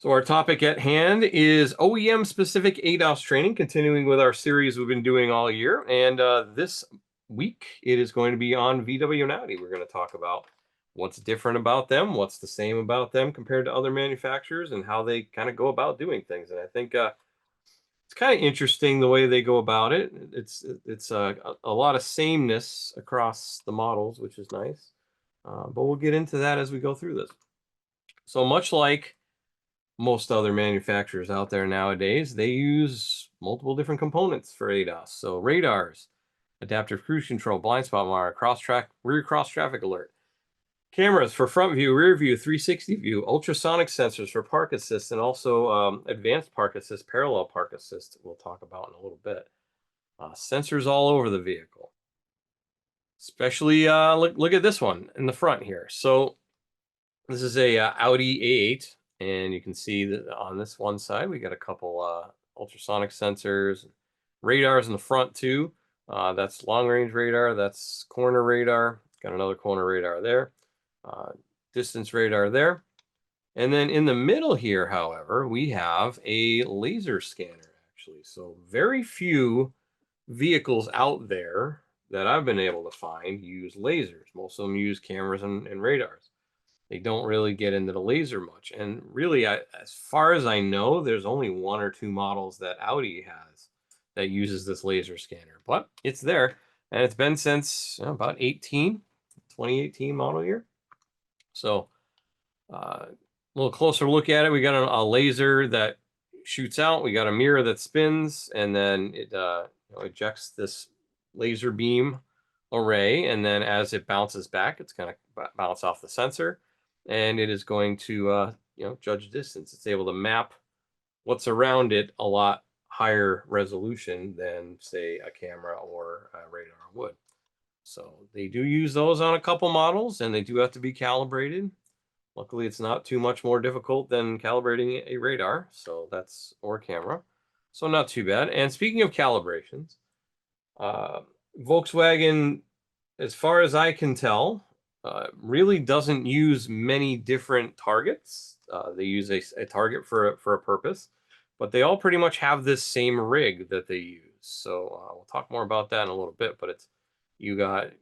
So our topic at hand is OEM-specific ADAS training, continuing with our series we've been doing all year. And this week, it is going to be on VW and Audi. We're going to talk about what's different about them, what's the same about them compared to other manufacturers, and how they kind of go about doing things. And I think it's kind of interesting the way they go about it. It's a lot of sameness across the models, which is nice. But we'll get into that as we go through this. So much like most other manufacturers out there nowadays, they use multiple different components for ADAS. So radars, adaptive cruise control, blind spot monitor, rear cross traffic alert, cameras for front view, rear view, 360 view, ultrasonic sensors for park assist, and also advanced park assist, parallel park assist. We'll talk about in a little bit. Sensors all over the vehicle. Especially look at this one in the front here. So this is a Audi A8. And you can see that on this one side, we got a couple ultrasonic sensors, radars in the front too. That's long range radar, that's corner radar, got another corner radar there, distance radar there. And then in the middle here, however, we have a laser scanner actually. So very few vehicles out there that I've been able to find use lasers. Most of them use cameras and radars. They don't really get into the laser much. And really, as far as I know, there's only one or two models that Audi has that uses this laser scanner. But it's there, and it's been since about 2018 model year. So a little closer look at it. We got a laser that shoots out. We got a mirror that spins, and then it ejects this laser beam array. And then as it bounces back, it's going to bounce off the sensor. And it is going to judge distance. It's able to map what's around it a lot higher resolution than, say, a camera or a radar would. So they do use those on a couple models, and they do have to be calibrated. Luckily, it's not too much more difficult than calibrating a radar, or a camera. So not too bad. And speaking of calibrations, Volkswagen, as far as I can tell, really doesn't use many different targets. They use a target for a purpose, but they all pretty much have this same rig that they use. So we'll talk more about that in a little bit, but you got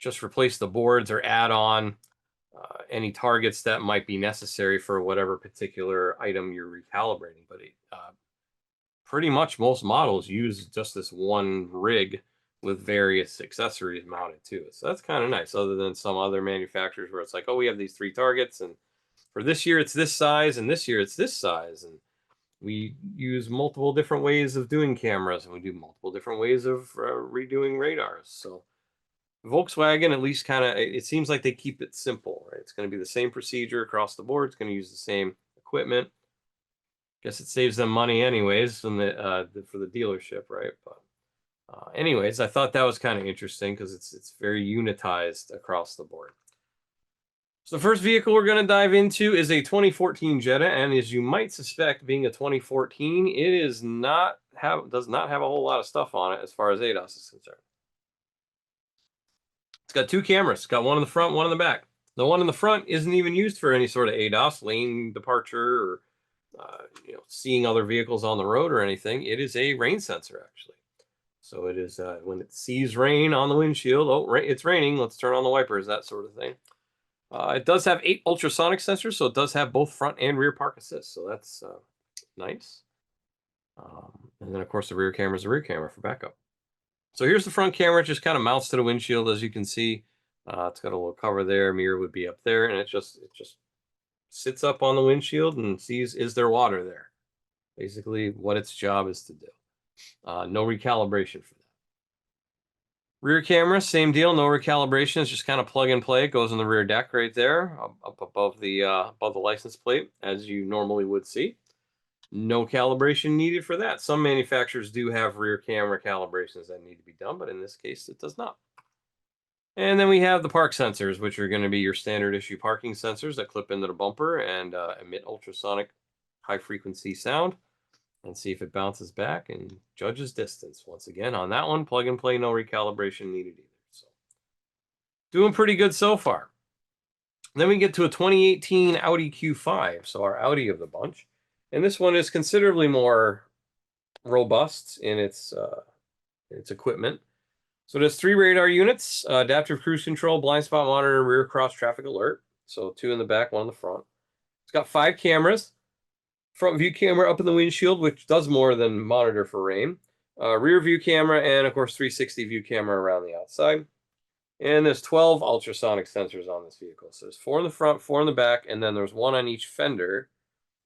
just replace the boards or add on any targets that might be necessary for whatever particular item you're recalibrating. But pretty much most models use just this one rig with various accessories mounted to it. So that's kind of nice, other than some other manufacturers where it's like, oh, we have these three targets, and for this year it's this size, and this year it's this size. And we use multiple different ways of doing cameras, and we do multiple different ways of redoing radars. So Volkswagen, at least it seems like they keep it simple, right? It's going to be the same procedure across the board. It's going to use the same equipment. Guess it saves them money anyways for the dealership, right? But anyways, I thought that was kind of interesting because it's very unitized across the board. So the first vehicle we're going to dive into is a 2014 Jetta, and as you might suspect, being a 2014, it does not have a whole lot of stuff on it as far as ADAS is concerned. It's got two cameras. It's got one in the front, one in the back. The one in the front isn't even used for any sort of ADAS, lane departure, or seeing other vehicles on the road or anything. It is a rain sensor, actually. So it is when it sees rain on the windshield, oh, it's raining, let's turn on the wipers, that sort of thing. It does have 8 ultrasonic sensors, so it does have both front and rear park assist. So that's nice. And then, of course, the rear camera is the rear camera for backup. So here's the front camera. It just kind of mounts to the windshield, as you can see. It's got a little cover there. Mirror would be up there, and it just sits up on the windshield and sees, is there water there? Basically, what its job is to do. No recalibration for that. Rear camera, same deal. No recalibration. It's just kind of plug and play. It goes in the rear deck right there, up above the license plate, as you normally would see. No calibration needed for that. Some manufacturers do have rear camera calibrations that need to be done, but in this case, it does not. And then we have the park sensors, which are going to be your standard issue parking sensors that clip into the bumper and emit ultrasonic high-frequency sound. And see if it bounces back and judges distance. Once again, on that one, plug and play, no recalibration needed either. So doing pretty good so far. Then we get to a 2018 Audi Q5, so our Audi of the bunch. And this one is considerably more robust in its equipment. So it has 3 radar units, adaptive cruise control, blind spot monitor, and rear cross traffic alert. So 2 in the back, 1 in the front. It's got 5 cameras. Front view camera up in the windshield, which does more than monitor for rain. Rear view camera, and of course 360 view camera around the outside. And there's 12 ultrasonic sensors on this vehicle. So there's 4 in the front, 4 in the back, and then there's 1 on each fender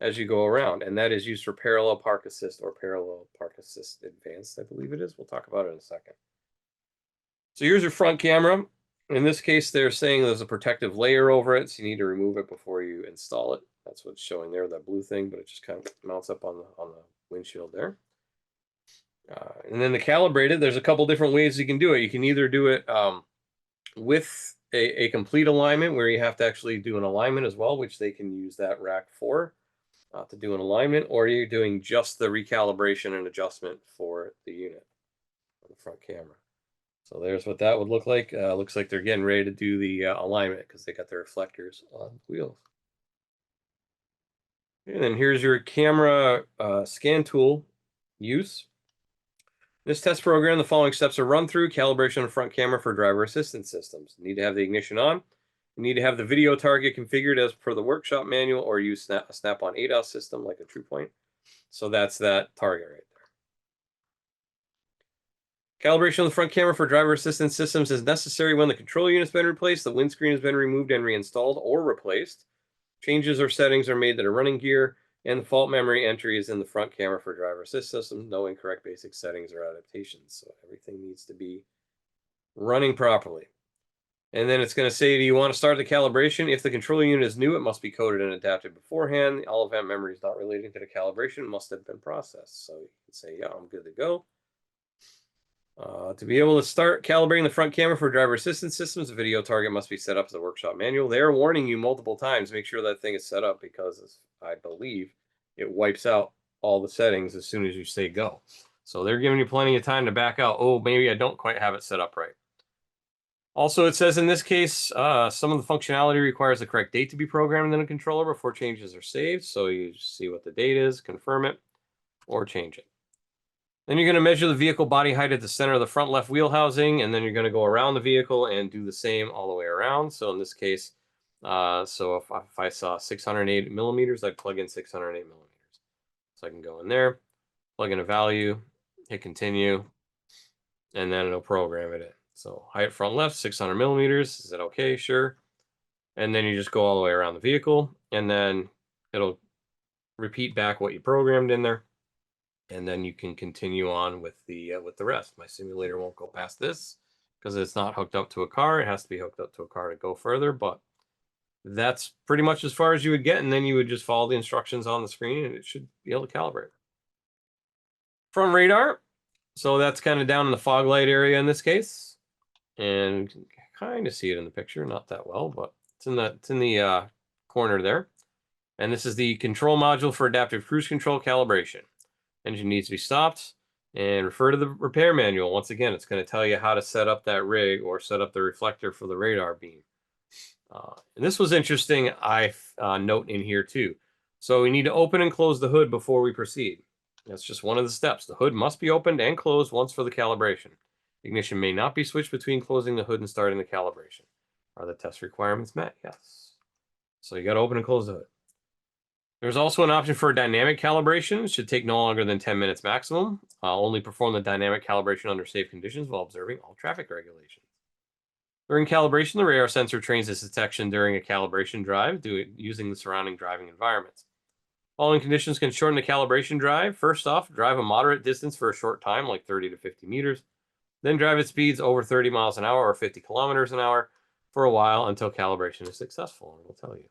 as you go around. And that is used for parallel park assist or parallel park assist advanced, I believe it is. We'll talk about it in a second. So here's your front camera. In this case, they're saying there's a protective layer over it, so you need to remove it before you install it. That's what's showing there, that blue thing, but it just kind of mounts up on the windshield there. And then the calibrated, there's a couple different ways you can do it. You can either do it with a complete alignment, where you have to actually do an alignment as well, which they can use that rack for to do an alignment, or you're doing just the recalibration and adjustment for the unit on the front camera. So there's what that would look like. Looks like they're getting ready to do the alignment because they got the reflectors on the wheels. And then here's your camera scan tool use. This test program, the following steps are run through: calibration of front camera for driver assistance systems. You need to have the ignition on. You need to have the video target configured as per the workshop manual, or use a Snap-on ADAS system like a TruePoint. So that's that target right there. Calibration of the front camera for driver assistance systems is necessary when the control unit's been replaced, the windscreen has been removed and reinstalled or replaced, changes or settings are made that are running gear, and the fault memory entry is in the front camera for driver assist system. No incorrect basic settings or adaptations. So everything needs to be running properly. And then it's going to say, do you want to start the calibration? If the control unit is new, it must be coded and adapted beforehand. All event memories not relating to the calibration must have been processed. So you can say, yeah, I'm good to go. To be able to start calibrating the front camera for driver assistance systems, the video target must be set up as a workshop manual. They are warning you multiple times, make sure that thing is set up, because I believe it wipes out all the settings as soon as you say go. So they're giving you plenty of time to back out. Oh, maybe I don't quite have it set up right. Also, it says in this case, some of the functionality requires the correct date to be programmed in a controller before changes are saved. So you see what the date is, confirm it, or change it. Then you're going to measure the vehicle body height at the center of the front left wheel housing, and then you're going to go around the vehicle and do the same all the way around. So in this case, so if I saw 608 millimeters, I'd plug in 608 millimeters. So I can go in there, plug in a value, hit continue, and then it'll program it in. So height front left, 600 millimeters. Is that okay? Sure. And then you just go all the way around the vehicle, and then it'll repeat back what you programmed in there. And then you can continue on with the rest. My simulator won't go past this because it's not hooked up to a car. It has to be hooked up to a car to go further, but that's pretty much as far as you would get, and then you would just follow the instructions on the screen, and it should be able to calibrate. Front radar. So that's kind of down in the fog light area in this case, and you can kind of see it in the picture, not that well, but it's in the corner there. And this is the control module for adaptive cruise control calibration. Engine needs to be stopped, and refer to the repair manual. Once again, it's going to tell you how to set up that rig or set up the reflector for the radar beam. And this was interesting, I note in here too. So we need to open and close the hood before we proceed. That's just one of the steps. The hood must be opened and closed once for the calibration. Ignition may not be switched between closing the hood and starting the calibration. Are the test requirements met? Yes. So you got to open and close the hood. There's also an option for dynamic calibration. It should take no longer than 10 minutes maximum. Only perform the dynamic calibration under safe conditions while observing all traffic regulations. During calibration, the radar sensor trains its detection during a calibration drive using the surrounding driving environments. Following conditions can shorten the calibration drive. First off, drive a moderate distance for a short time, like 30 to 50 meters. Then drive at speeds over 30 miles an hour or 50 kilometers an hour for a while until calibration is successful, and we'll tell you.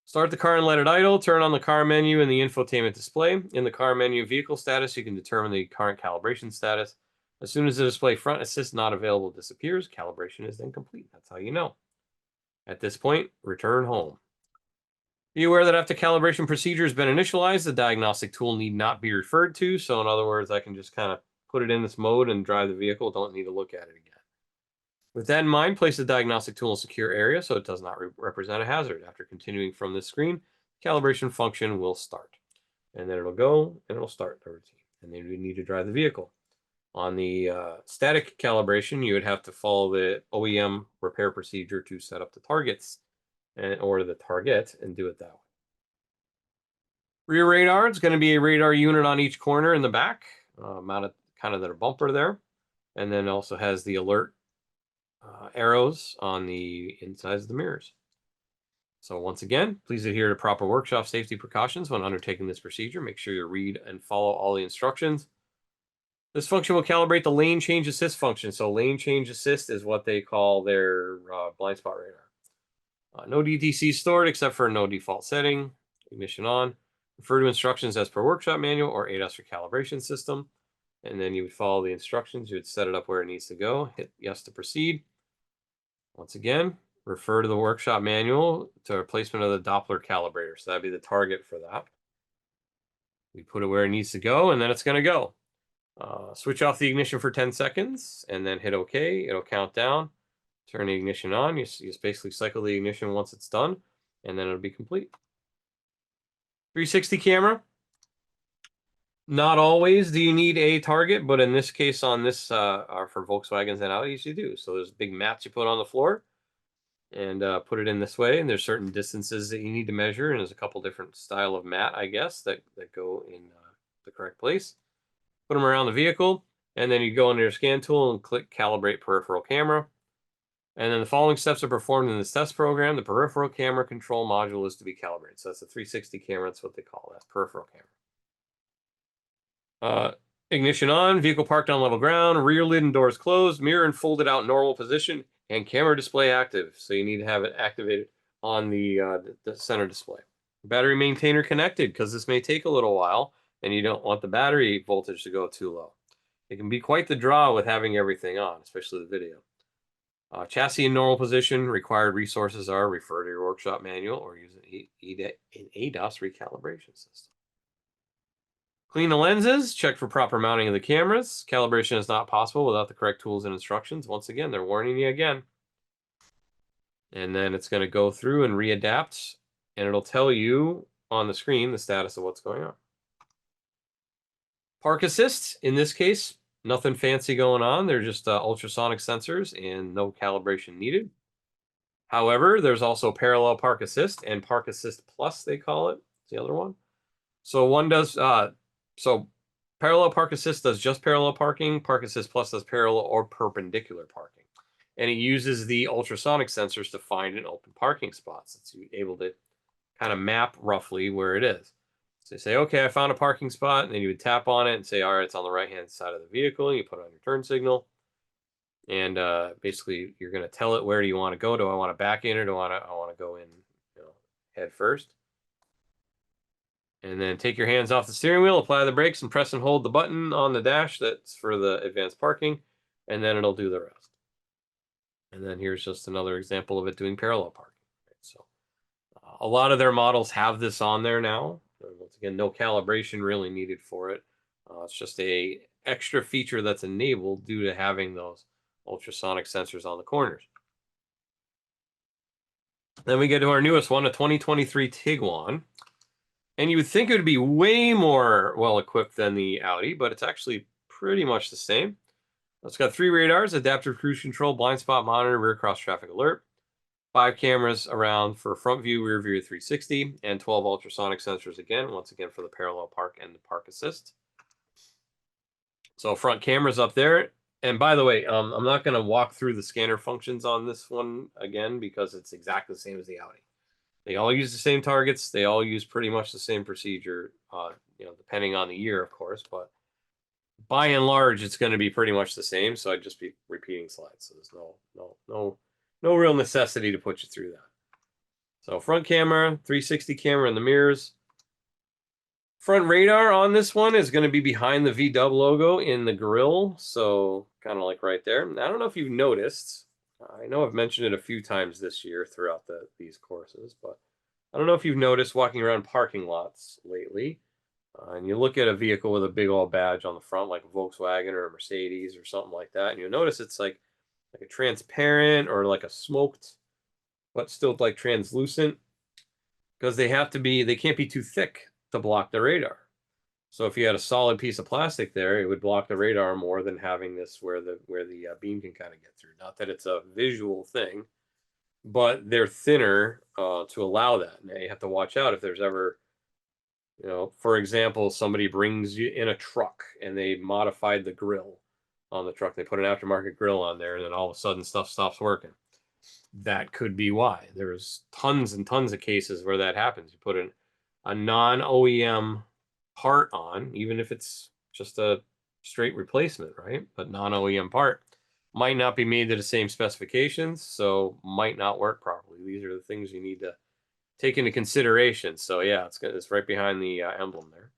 Start the car and let it idle. Turn on the car menu in the infotainment display. In the car menu vehicle status, you can determine the current calibration status. As soon as the display front assist not available disappears, calibration is then complete. That's how you know. At this point, return home. Be aware that after calibration procedure has been initialized, the diagnostic tool need not be referred to. So in other words, I can just kind of put it in this mode and drive the vehicle. Don't need to look at it again. With that in mind, place the diagnostic tool in a secure area so it does not represent a hazard. After continuing from this screen, the calibration function will start. and then it'll go and it'll start the routine. And then we need to drive the vehicle. On the static calibration, you would have to follow the OEM repair procedure to set up the targets or the target and do it that way. Rear radar, it's going to be a radar unit on each corner in the back, mounted kind of their bumper there. And then also has the alert arrows on the insides of the mirrors. So once again, please adhere to proper workshop safety precautions when undertaking this procedure. Make sure you read and follow all the instructions. This function will calibrate the lane change assist function. So lane change assist is what they call their blind spot radar. No DTC stored except for no default setting. Ignition on. Refer to instructions as per workshop manual or ADAS recalibration system. And then you would follow the instructions. You would set it up where it needs to go. Hit yes to proceed. Once again, refer to the workshop manual to replacement of the Doppler calibrator. So that'd be the target for that. We put it where it needs to go, and then it's going to go. Switch off the ignition for 10 seconds, and then hit OK. It'll count down. Turn the ignition on. You just basically cycle the ignition once it's done, and then it'll be complete. 360 camera. Not always do you need a target, but in this case, on this are for Volkswagens and Audis, you do. So there's big mats you put on the floor and put it in this way. And there's certain distances that you need to measure. And there's a couple different style of mat, I guess, that go in the correct place. Put them around the vehicle. And then you go into your scan tool and click Calibrate Peripheral Camera. And then the following steps are performed in this test program. The peripheral camera control module is to be calibrated. So that's a 360 camera. That's what they call that, peripheral camera. Ignition on, vehicle parked on level ground, rear lid and doors closed, mirror and folded out normal position, and camera display active. So you need to have it activated on the center display. Battery maintainer connected, because this may take a little while and you don't want the battery voltage to go too low. It can be quite the draw with having everything on, especially the video. Chassis in normal position. Required resources are refer to your workshop manual or use an ADAS recalibration system. Clean the lenses, check for proper mounting of the cameras. Calibration is not possible without the correct tools and instructions. Once again, they're warning you again. And then it's going to go through and readapt, and it'll tell you on the screen the status of what's going on. Park assist, in this case, nothing fancy going on. They're just ultrasonic sensors and no calibration needed. However, there's also parallel park assist and park assist plus, they call it. It's the other one. So one does... So parallel park assist does just parallel parking. Park assist plus does parallel or perpendicular parking. And it uses the ultrasonic sensors to find an open parking spot. So it's able to kind of map roughly where it is. So you say, okay, I found a parking spot. And then you would tap on it and say, all right, it's on the right-hand side of the vehicle. And you put on your turn signal. And basically, you're going to tell it, where do you want to go? Do I want to back in, or do I want to go in, head first? And then take your hands off the steering wheel, apply the brakes, and press and hold the button on the dash that's for the advanced parking, and then it'll do the rest. And then here's just another example of it doing parallel parking. So a lot of their models have this on there now. Once again, no calibration really needed for it. It's just a extra feature that's enabled due to having those ultrasonic sensors on the corners. Then we get to our newest one, a 2023 Tiguan. And you would think it would be way more well-equipped than the Audi, but it's actually pretty much the same. It's got 3 radars, adaptive cruise control, blind spot monitor, rear cross traffic alert, 5 cameras around for front view, rear view 360, and 12 ultrasonic sensors again, once again for the parallel park and the park assist. So front cameras up there. And by the way, I'm not going to walk through the scanner functions on this one again, because it's exactly the same as the Audi. They all use the same targets. They all use pretty much the same procedure, depending on the year, of course. But by and large, it's going to be pretty much the same. So I'd just be repeating slides. So there's no real necessity to put you through that. So front camera, 360 camera in the mirrors. Front radar on this one is going to be behind the VW logo in the grille. So kind of like right there. And I don't know if you've noticed. I know I've mentioned it a few times this year throughout these courses, but I don't know if you've noticed walking around parking lots lately, and you look at a vehicle with a big old badge on the front, like a Volkswagen or a Mercedes or something like that, and you'll notice it's like a transparent or like a smoked, but still like translucent, because they can't be too thick to block the radar. So if you had a solid piece of plastic there, it would block the radar more than having this where the beam can kind of get through. Not that it's a visual thing, but they're thinner to allow that. Now you have to watch out if there's ever, for example, somebody brings you in a truck and they modified the grill on the truck. They put an aftermarket grill on there, and then all of a sudden stuff stops working. That could be why. There's tons and tons of cases where that happens. You put a non-OEM part on, even if it's just a straight replacement, right? But non-OEM part might not be made to the same specifications, so might not work properly. These are the things you need to take into consideration. So yeah, it's right behind the emblem there.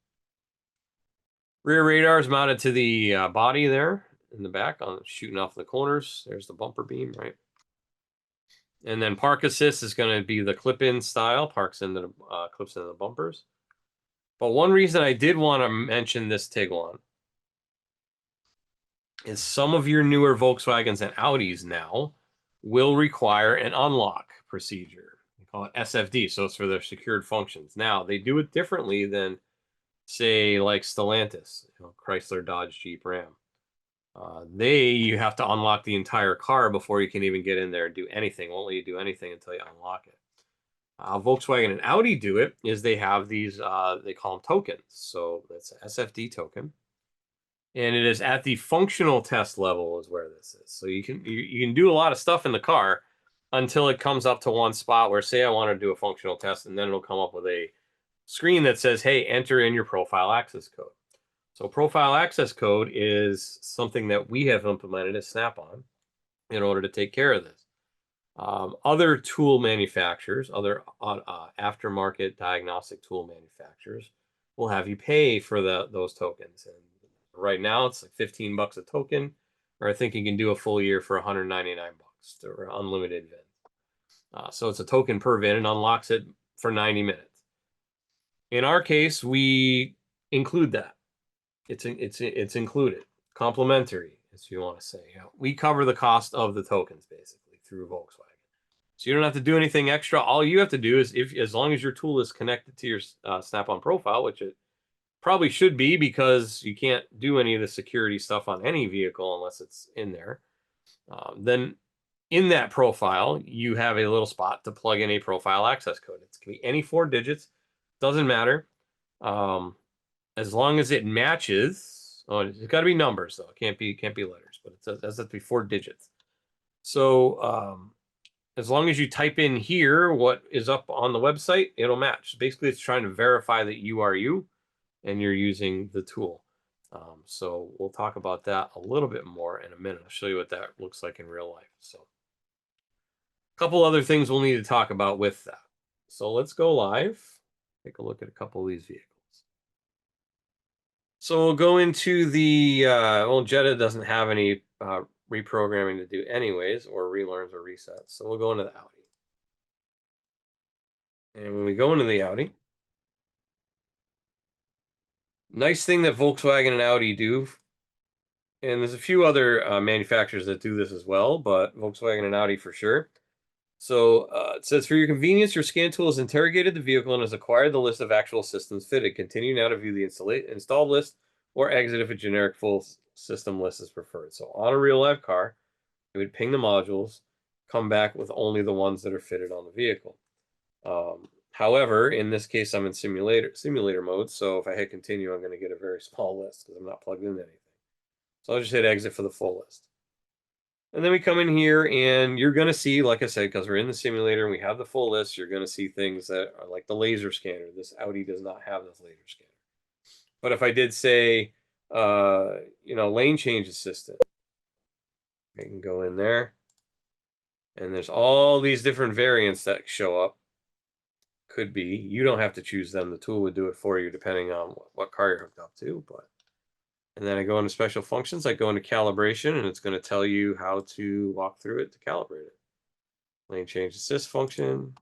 Rear radar is mounted to the body there in the back, on shooting off the corners. There's the bumper beam, right? And then park assist is going to be the clip-in style, parks into the clips into the bumpers. But one reason I did want to mention this Tiguan is some of your newer Volkswagens and Audis now will require an unlock procedure. They call it SFD, so it's for their secured functions. Now, they do it differently than, say, like Stellantis, Chrysler, Dodge, Jeep, Ram. You have to unlock the entire car before you can even get in there and do anything. Won't let you do anything until you unlock it. Volkswagen and Audi do it is they have these, they call them tokens. So that's an SFD token. And it is at the functional test level is where this is. So you can do a lot of stuff in the car until it comes up to one spot where, say I want to do a functional test, and then it'll come up with a screen that says, hey, enter in your profile access code. So profile access code is something that we have implemented at Snap-on in order to take care of this. Other tool manufacturers, other aftermarket diagnostic tool manufacturers will have you pay for those tokens. And right now it's like 15 bucks a token, or I think you can do a full year for 199 bucks or unlimited VIN. So it's a token per VIN and unlocks it for 90 minutes. In our case, we include that. It's included, complimentary, as you want to say. We cover the cost of the tokens basically through Volkswagen. So you don't have to do anything extra. All you have to do is, as long as your tool is connected to your Snap-on profile, which it probably should be, because you can't do any of the security stuff on any vehicle unless it's in there. Then in that profile, you have a little spot to plug in a profile access code. It can be any 4 digits, doesn't matter. As long as it matches, it's got to be numbers though. It can't be letters, but it has to be 4 digits. So as long as you type in here what is up on the website, it'll match. Basically, it's trying to verify that you are you and you're using the tool. So we'll talk about that a little bit more in a minute. I'll show you what that looks like in real life. So a couple other things we'll need to talk about with that. So let's go live. Take a look at a couple of these vehicles. So we'll go into the, well, Jetta doesn't have any reprogramming to do anyways, or relearns or resets. So we'll go into the Audi. And when we go into the Audi, nice thing that Volkswagen and Audi do, and there's a few other manufacturers that do this as well, but Volkswagen and Audi for sure. So it says, for your convenience, your scan tool has interrogated the vehicle and has acquired the list of actual systems fitted. Continue now to view the installed list, or exit if a generic full system list is preferred. So on a real live car, it would ping the modules, come back with only the ones that are fitted on the vehicle. However, in this case, I'm in simulator mode, so if I hit continue, I'm going to get a very small list because I'm not plugged into anything. So I'll just hit exit for the full list. And then we come in here and you're going to see, like I said, because we're in the simulator and we have the full list, you're going to see things that are like the laser scanner. This Audi does not have this laser scanner. But if I did say, lane change assistant, I can go in there and there's all these different variants that show up. Could be. You don't have to choose them. The tool would do it for you depending on what car you're hooked up to. And then I go into special functions. I go into calibration, and it's going to tell you how to walk through it to calibrate it. Lane change assist function.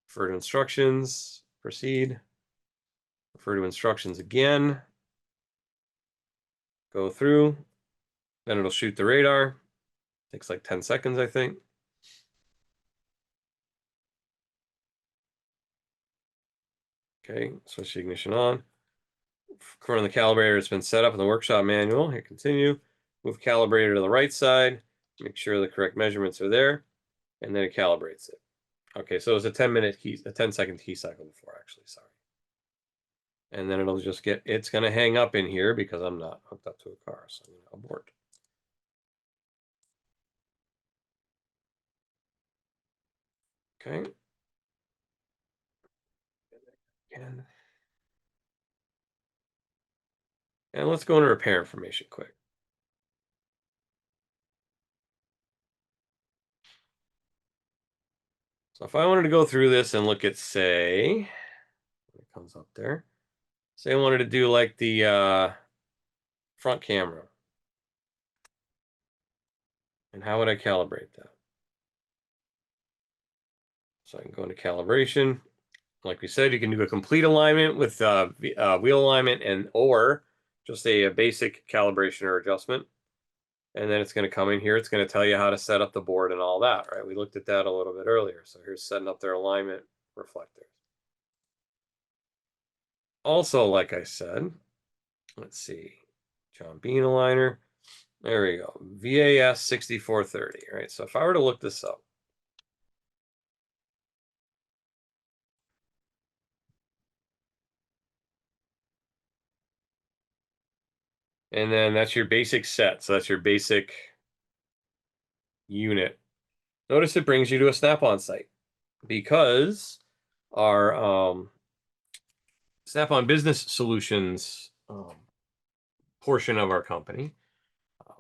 Refer to instructions. Proceed. Refer to instructions again. Go through. Then it'll shoot the radar. Takes like 10 seconds, I think. Okay, switch the ignition on. From the calibrator, it's been set up in the workshop manual. Hit continue. Move calibrator to the right side. Make sure the correct measurements are there, and then it calibrates it. Okay, so it's a 10-second key cycle before, actually, sorry. And then it'll just it's going to hang up in here because I'm not hooked up to a car, so I'm going to abort. Okay. And let's go into repair information quick. So if I wanted to go through this and look at, say, it comes up there. Say I wanted to do like the front camera. And how would I calibrate that? So I can go into calibration. Like we said, you can do a complete alignment with wheel alignment or just a basic calibration or adjustment. And then it's going to come in here. It's going to tell you how to set up the board and all that, right? We looked at that a little bit earlier. So here's setting up their alignment reflectors. Also, like I said, let's see, John Bean aligner. There we go, VAS 6430, right? So if I were to look this up, and then that's your basic set. So that's your basic unit. Notice it brings you to a Snap-on site because our Snap-on Business Solutions portion of our company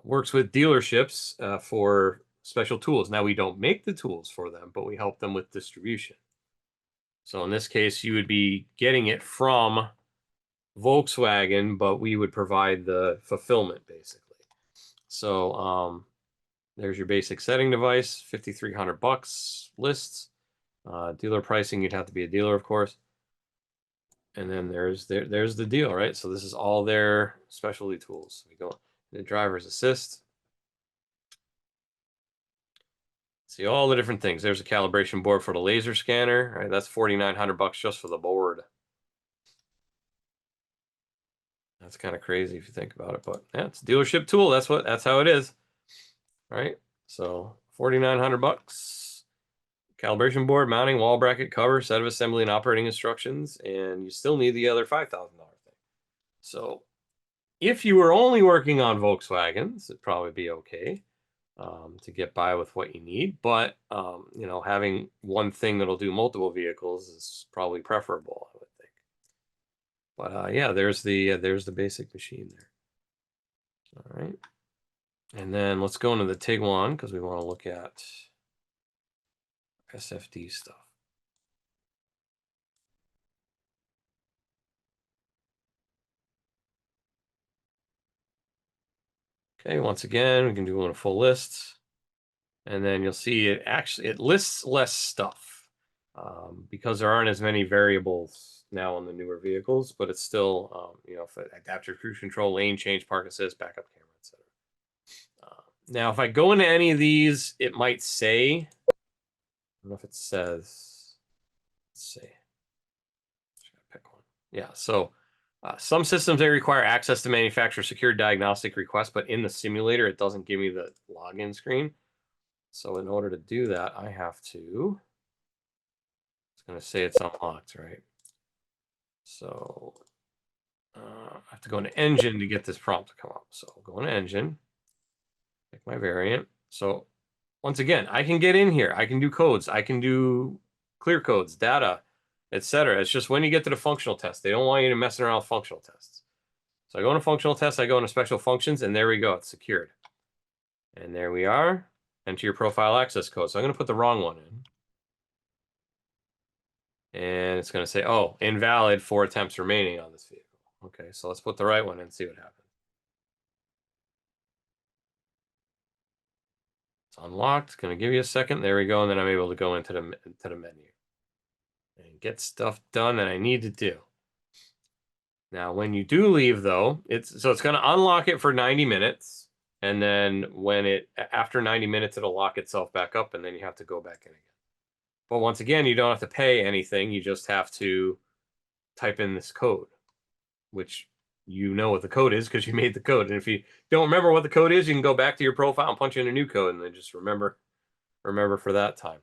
works with dealerships for special tools. Now, we don't make the tools for them, but we help them with distribution. So in this case, you would be getting it from Volkswagen, but we would provide the fulfillment, basically. So there's your basic setting device, $5,300 lists. Dealer pricing, you'd have to be a dealer, of course. And then there's the deal, right? So this is all their specialty tools. We go the driver's assist. See all the different things. There's a calibration board for the laser scanner, right? That's $4,900 just for the board. That's kind of crazy if you think about it, but yeah, it's a dealership tool. That's how it is, right? So $4,900. Calibration board, mounting, wall bracket, cover, set of assembly and operating instructions, and you still need the other $5,000 thing. So if you were only working on Volkswagens, it'd probably be okay to get by with what you need. But you know, having one thing that'll do multiple vehicles is probably preferable, I would think. But yeah, there's the basic machine there. All right, and then let's go into the Tiguan because we want to look at SFD stuff. Okay, once again, we can do a full list. And then you'll see it lists less stuff because there aren't as many variables now on the newer vehicles, but it's still, you know, adaptive cruise control, lane change, park assist, backup camera, etc. Now, if I go into any of these, it might say, I don't know if it says, let's see, just gotta pick one. Yeah, so some systems, they require access to manufacturer secure diagnostic requests, but in the simulator, it doesn't give me the login screen. So in order to do that, I have to, it's going to say it's unlocked, right? So I have to go into engine to get this prompt to come up. So I'll go into engine, pick my variant. So once again, I can get in here. I can do codes. I can do clear codes, data, etc. It's just when you get to the functional test, they don't want you to mess around with functional tests. So I go into functional tests, I go into special functions, and there we go. It's secured. And there we are. Enter your profile access code. So I'm going to put the wrong one in. And it's going to say, oh, invalid, 4 attempts remaining on this vehicle. Okay, so let's put the right one and see what happens. It's unlocked. It's going to give you a second. There we go. And then I'm able to go into the menu and get stuff done that I need to do. Now, when you do leave, though, it's going to unlock it for 90 minutes. And then after 90 minutes, it'll lock itself back up, and then you have to go back in again. But once again, you don't have to pay anything. You just have to type in this code, which you know what the code is because you made the code. And if you don't remember what the code is, you can go back to your profile and punch in a new code, and then just remember for that time.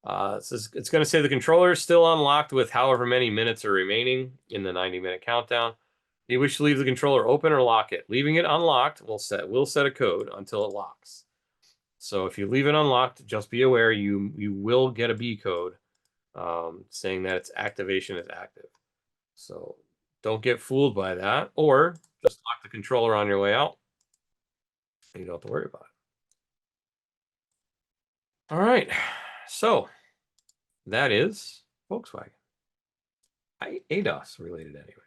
It's going to say the controller is still unlocked with however many minutes are remaining in the 90-minute countdown. You wish to leave the controller open or lock it. Leaving it unlocked will set a code until it locks. So if you leave it unlocked, just be aware you will get a B code saying that its activation is active. So don't get fooled by that, or just lock the controller on your way out. You don't have to worry about it. All right, so that is Volkswagen. ADAS related anyways.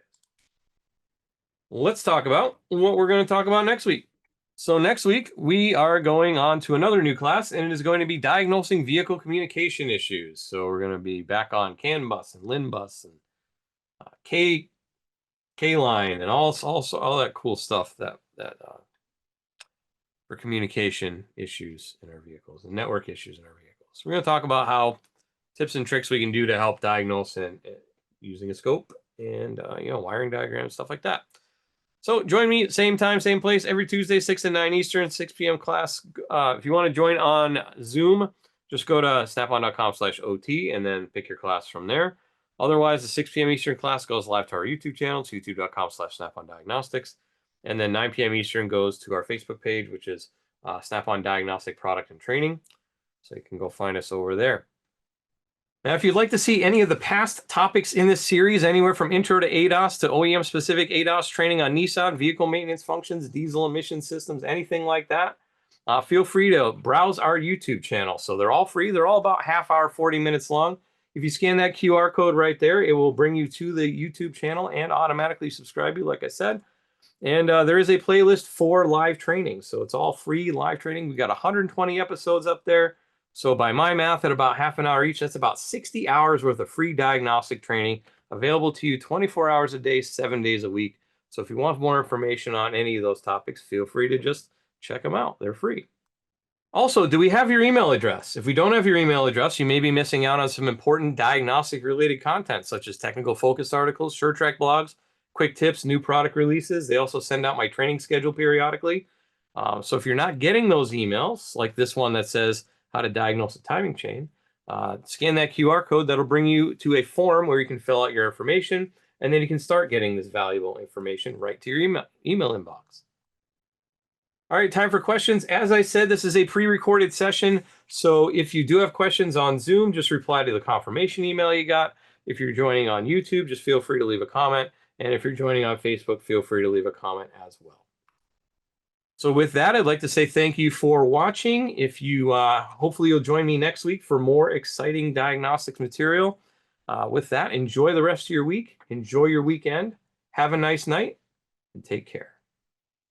Let's talk about what we're going to talk about next week. So next week, we are going on to another new class, and it is going to be diagnosing vehicle communication issues. So we're going to be back on CAN bus and LIN bus and K-line and all that cool stuff that for communication issues in our vehicles and network issues in our vehicles. We're going to talk about how tips and tricks we can do to help diagnose and using a scope and wiring diagrams, stuff like that. So join me same time, same place every Tuesday, 6 and 9 Eastern, 6 p.m. class. If you want to join on Zoom, just go to snapon.com/OT and then pick your class from there. Otherwise, the 6 p.m. Eastern class goes live to our YouTube channel, it's youtube.com/Snap-on Diagnostics. And then 9 p.m. Eastern goes to our Facebook page, which is Snap-on Diagnostic Product and Training. So you can go find us over there. Now, if you'd like to see any of the past topics in this series, anywhere from intro to ADAS to OEM-specific ADAS training on Nissan, vehicle maintenance functions, diesel emission systems, anything like that, feel free to browse our YouTube channel. So they're all free. They're all about half hour, 40 minutes long. If you scan that QR code right there, it will bring you to the YouTube channel and automatically subscribe you, like I said. And there is a playlist for live training. So it's all free live training. We've got 120 episodes up there. So by my math, at about half an hour each, that's about 60 hours worth of free diagnostic training available to you 24 hours a day, 7 days a week. So if you want more information on any of those topics, feel free to just check them out. They're free. Also, do we have your email address? If we don't have your email address, you may be missing out on some important diagnostic related content, such as technical focus articles, SureTrack blogs, quick tips, new product releases. They also send out my training schedule periodically. So if you're not getting those emails, like this one that says how to diagnose a timing chain, scan that QR code. That'll bring you to a form where you can fill out your information, and then you can start getting this valuable information right to your email inbox. All right, time for questions. As I said, this is a pre-recorded session, so if you do have questions on Zoom, just reply to the confirmation email you got. If you're joining on YouTube, just feel free to leave a comment, and if you're joining on Facebook, feel free to leave a comment as well. So with that, I'd like to say thank you for watching. If you, hopefully you'll join me next week for more exciting diagnostics material. With that, enjoy the rest of your week. Enjoy your weekend. Have a nice night and take care.